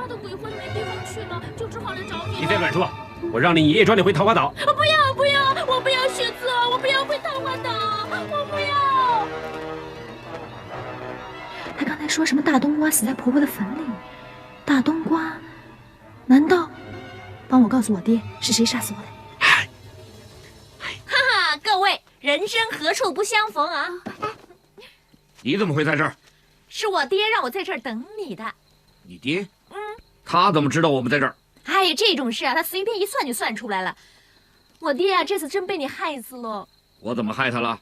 爸的鬼魂没地方去了，就只好来找你了。你别乱说，我让你一夜装点回桃花岛。不要不要，我不要雪子，我不要回桃花岛，我不要。他刚才说什么大冬瓜死在婆婆的坟里？大冬瓜？难道？帮我告诉我爹是谁杀死我的？哈哈，各位，人生何处不相逢啊！你怎么会在这儿？是我爹让我在这儿等你的。你爹？他怎么知道我们在这儿？哎，这种事啊，他随便一算就算出来了。我爹啊，这次真被你害死了。我怎么害他了？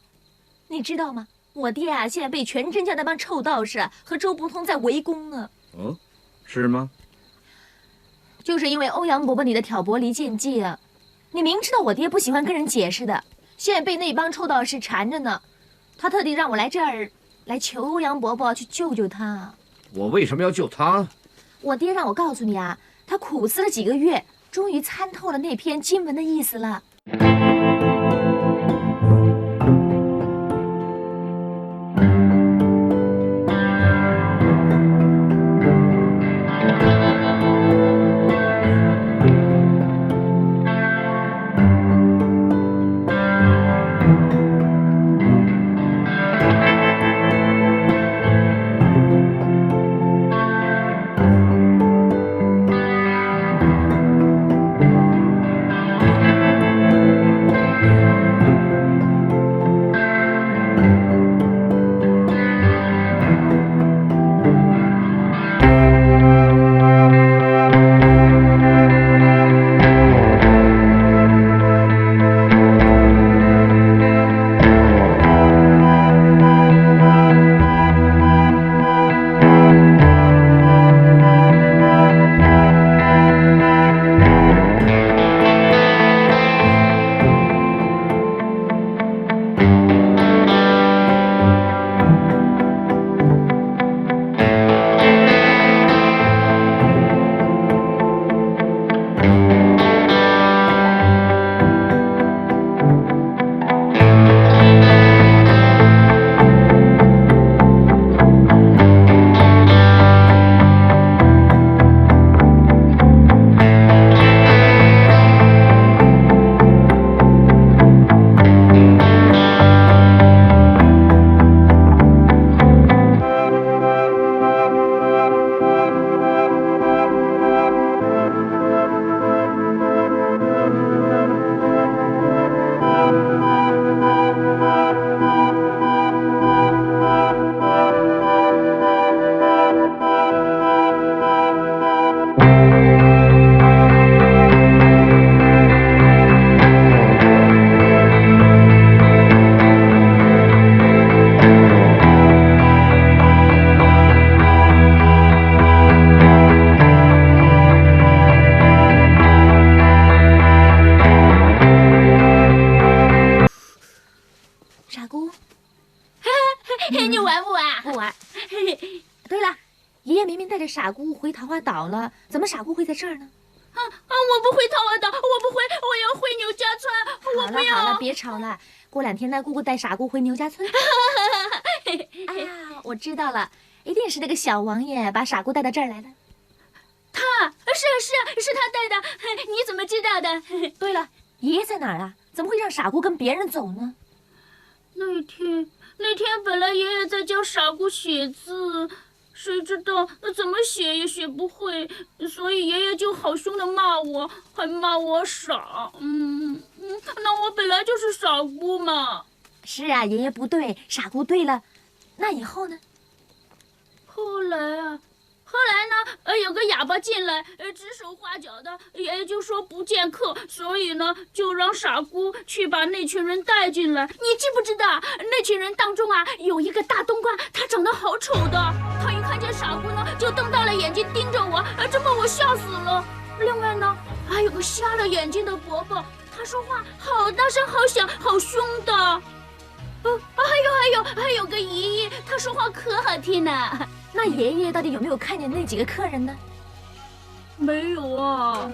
你知道吗？我爹啊，现在被全真教那帮臭道士和周伯通在围攻呢。哦，是吗？就是因为欧阳伯伯你的挑拨离间计啊！你明知道我爹不喜欢跟人解释的，现在被那帮臭道士缠着呢。他特地让我来这儿，来求欧阳伯伯去救救他。我为什么要救他？我爹让我告诉你啊，他苦思了几个月，终于参透了那篇经文的意思了。你玩不玩？不玩。对了，爷爷明明带着傻姑回桃花岛了，怎么傻姑会在这儿呢？我不回桃花岛，我不回，我要回牛家村，我不要。好了，别吵了，过2天呢，姑姑带傻姑回牛家村。哎呀，我知道了，一定是那个小王爷把傻姑带到这儿来了。是他带的，你怎么知道的？对了，爷爷在哪儿啊？怎么会让傻姑跟别人走呢？那天本来爷爷在教傻姑写字，谁知道怎么写也写不会，所以爷爷就好凶的骂我，还骂我傻。那我本来就是傻姑嘛。是啊，爷爷不对，傻姑对了。那以后呢？后来呢，有个哑巴进来，指手画脚的，爷爷就说不见客，所以呢，就让傻姑去把那群人带进来。你知不知道，那群人当中啊，有一个大冬瓜，他长得好丑的。他一看见傻姑呢，就瞪大了眼睛盯着我，这把我吓死了。另外呢，还有个瞎了眼睛的伯伯，他说话好大声、好响、好凶的。还有个姨姨，她说话可好听呢。那爷爷到底有没有看见那几个客人呢？没有啊。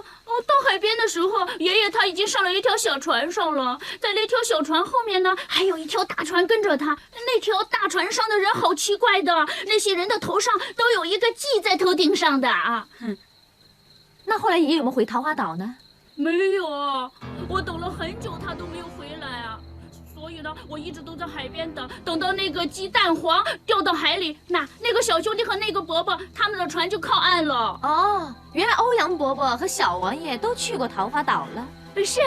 到海边的时候，爷爷他已经上了一条小船上了，在那条小船后面呢，还有一条大船跟着他。那条大船上的人好奇怪的，那些人的头上都有一个系在头顶上的啊。那后来爷爷有没有回桃花岛呢？没有啊，我等了很久，他都没有回来啊。所以呢，我一直都在海边等到那个鸡蛋黄掉到海里，那个小兄弟和那个伯伯他们的船就靠岸了。哦，原来欧阳伯伯和小王爷都去过桃花岛了。是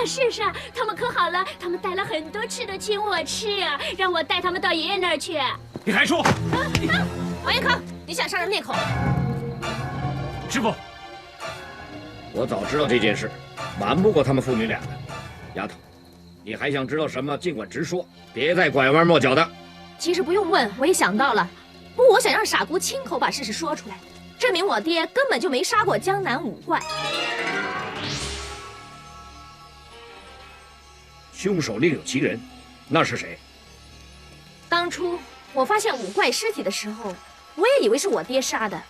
啊，他们可好了，他们带了很多吃的请我吃啊，让我带他们到爷爷那儿去。你还说，王彦康，你想杀人灭口？师傅，我早知道这件事，瞒不过他们父女俩的。丫头，你还想知道什么？尽管直说，别再拐弯抹角的。其实不用问，我也想到了。不过我想让傻姑亲口把事实说出来，证明我爹根本就没杀过江南五怪。凶手另有其人，那是谁？当初我发现五怪尸体的时候，我也以为是我爹杀的，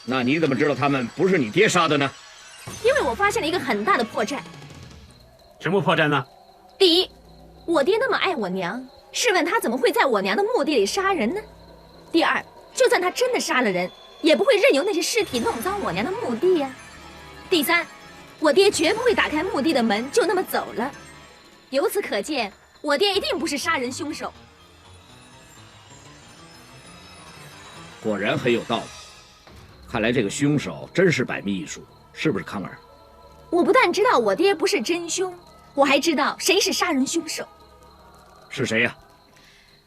那你怎么知道他们不是你爹杀的呢？因为我发现了一个很大的破绽。什么破绽呢？第一，我爹那么爱我娘，试问他怎么会在我娘的墓地里杀人呢？第二，就算他真的杀了人，也不会任由那些尸体弄脏我娘的墓地呀。第三，我爹绝不会打开墓地的门就那么走了。由此可见，我爹一定不是杀人凶手。果然很有道理。看来这个凶手真是百密一疏，是不是康儿？我不但知道我爹不是真凶，我还知道谁是杀人凶手。是谁呀？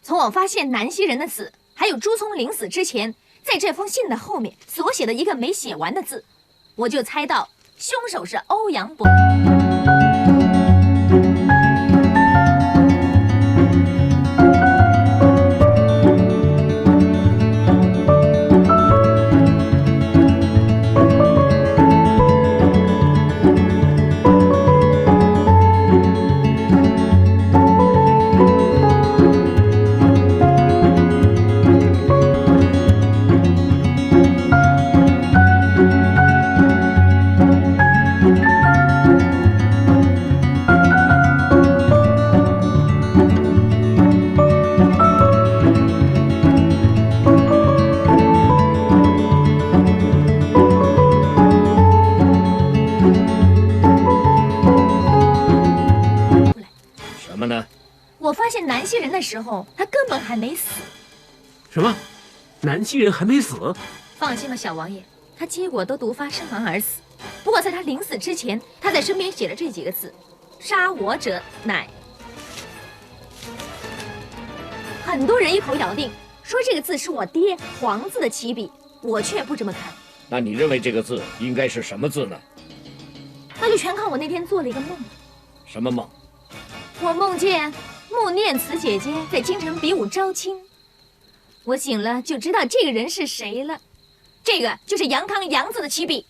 从我发现南溪人的死，还有朱聪临死之前，在这封信的后面所写的一个没写完的字，我就猜到凶手是欧阳伯。我发现南溪人的时候，他根本还没死。什么？南溪人还没死？放心吧，小王爷，他结果都毒发身亡而死。不过在他临死之前，他在身边写了这几个字：“杀我者乃。”很多人一口咬定说这个字是我爹黄字的起笔，我却不这么看。那你认为这个字应该是什么字呢？那就全靠我那天做了一个梦。什么梦？我梦见穆念慈姐姐在京城比武招亲，我醒了就知道这个人是谁了。这个就是杨康杨字的起笔。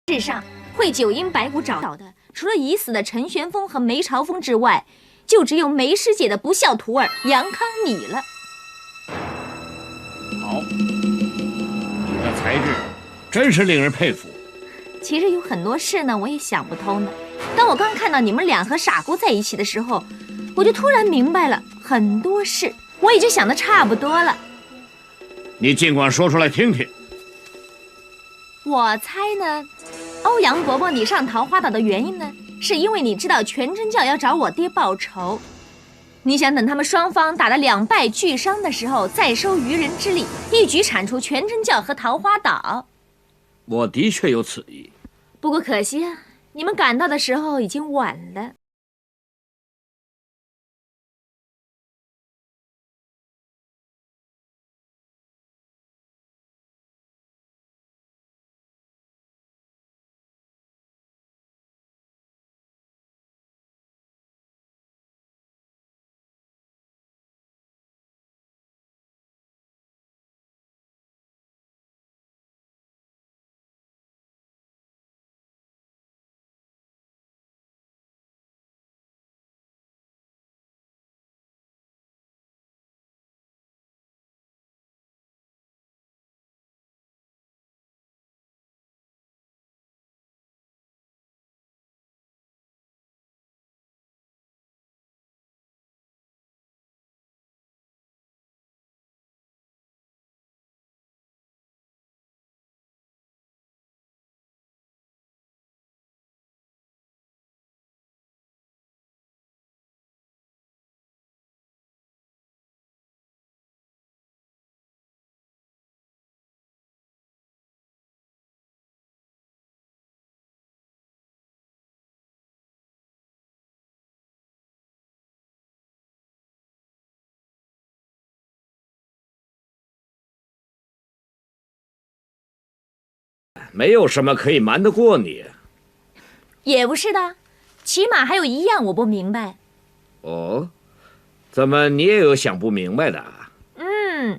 世上会九阴白骨找的，除了已死的陈玄风和梅超风之外，就只有梅师姐的不孝徒儿杨康你了。好，你的才智真是令人佩服。其实有很多事呢，我也想不通的。当我刚看到你们俩和傻姑在一起的时候，我就突然明白了很多事，我已经想得差不多了。你尽管说出来听听。我猜呢，欧阳伯伯你上桃花岛的原因呢，是因为你知道全真教要找我爹报仇，你想等他们双方打得两败俱伤的时候，再收渔人之利，一举铲除全真教和桃花岛。我的确有此意，不过可惜啊，你们赶到的时候已经晚了。没有什么可以瞒得过你。也不是的，起码还有一样我不明白。哦，怎么你也有想不明白的？